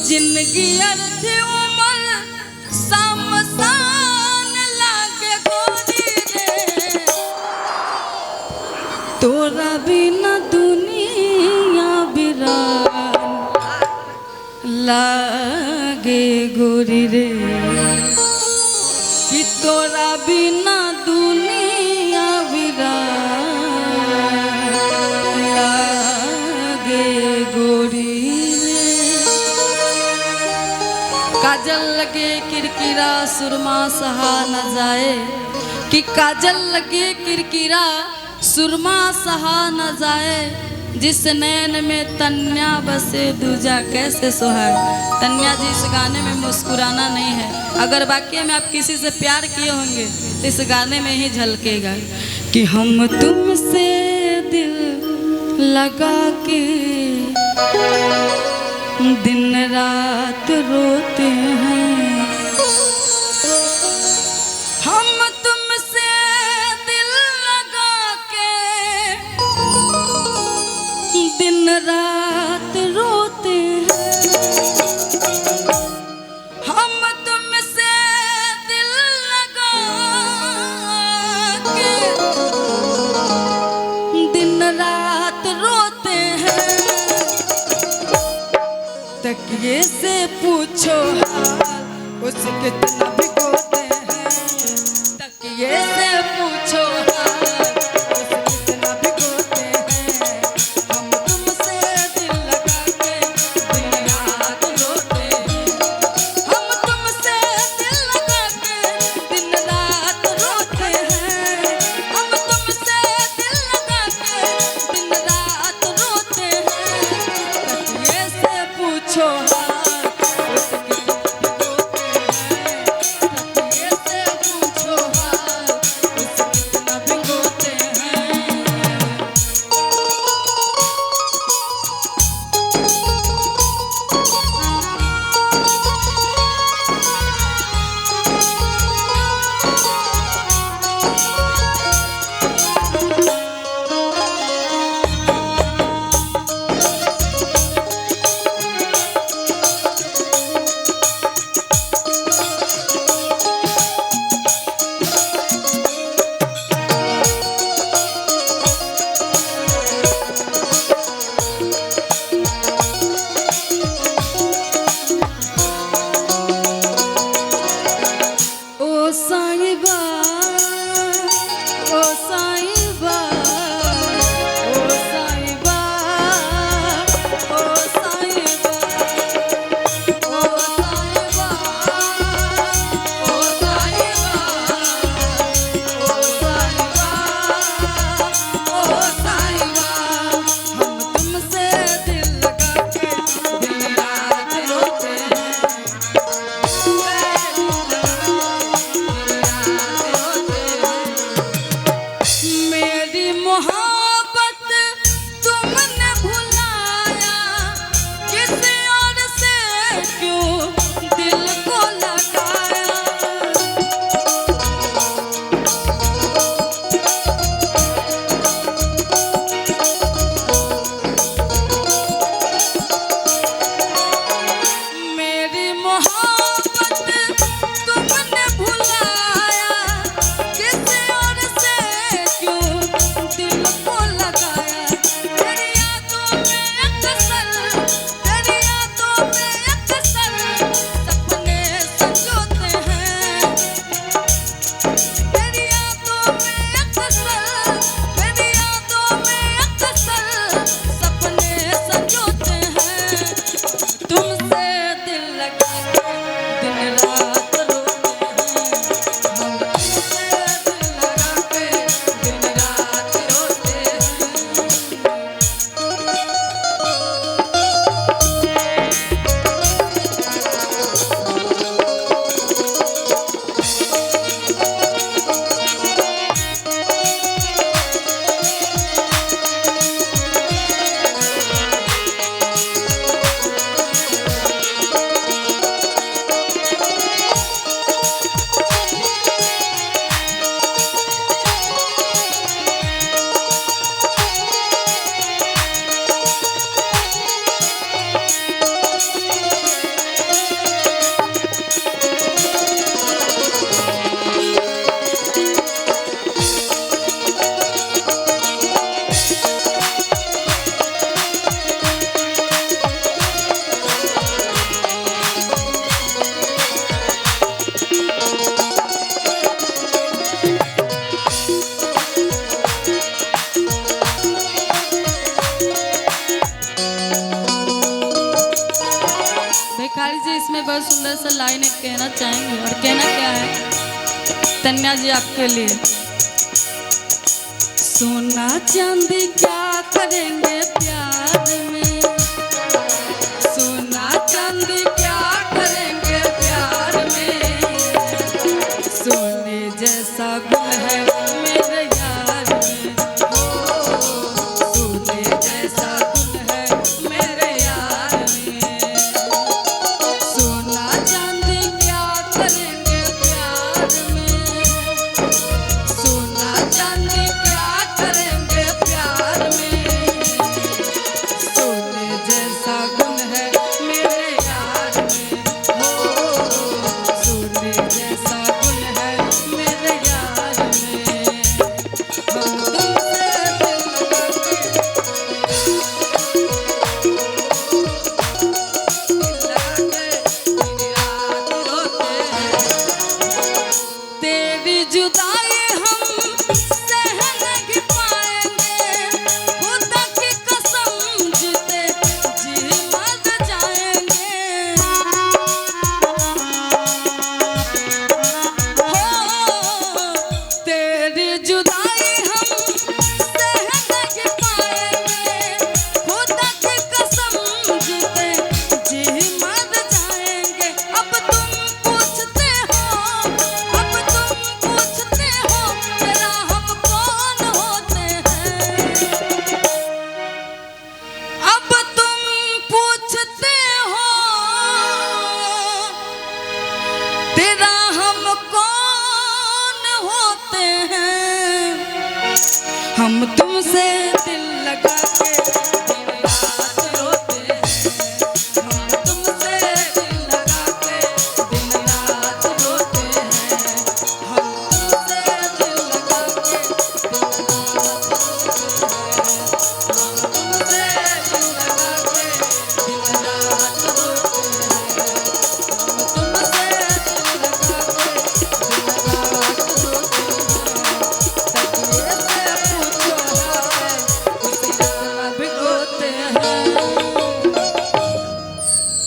जिंदगी अर्थ उमर समसान लागे गोरी रे, तोरा बिना दुनिया बिरान लागे गोरी रे, कि तोरा बिना दुनिया बिरान लागे गोरी रे। काजल लगे किरकिरा सुरमा सहा न जाए, कि काजल लगे किरकिरा सुरमा सहा न जाए, जिस नैन में तन्या बसे दूजा कैसे सुहाए। तन्या जी इस गाने में मुस्कुराना नहीं है, अगर वाकई में आप किसी से प्यार किए होंगे तो इस गाने में ही झलकेगा कि हम तुमसे दिल लगा के दिन रात रोते हैं, हम तुमसे दिल लगा के दिन रात रोते हैं, हम तुमसे दिल लगा के दिन रात रोते हैं। तकिए से पूछो हाल उसे कितना भिगोते हैं, तकिए से पूछो हाल उसे कितना भिगोते हैं, हम तुमसे दिल लगा के दिन रात रोते हैं, हम तुमसे दिल लगा के दिन रात रोते हैं, हम तुमसे दिल लगा के दिन रात रोते हैं। तकिए से पूछो भिखारी जी इसमें बहुत सुंदर सा लाइन एक कहना चाहेंगे, और कहना क्या है तन्या जी आपके लिए। सोना चांदी क्या करेंगे प्यार में, सोना चांदी क्या करेंगे प्यार में, सोने जैसा गुण है मेरे यार में, हो सोने जैसा गुण है मेरे यार में। सोना चांदी क्या करेंगे प्यार में, सोना चांदी क्या करेंगे प्यार में, सोने जैसा गुण है मेरे यार में, हो सोने जैसा गुण है मेरे यार में। हम तुमसे दिल लगा के याद होते हैं, तेरी जुदाई हम सह नहीं पाएंगे, खुदा की कसम जीते जी मर जाएंगे, हो तेरी जुदाई हम सह नहीं पाएंगे, खुदा की कसम जीते जी मर जाएंगे। अब तुम पूछते हो, अब तुम पूछते हो तेरा हम कौन होते हैं, अब तुम पूछते हो तेरा हम कौन होते हैं। हम तुमसे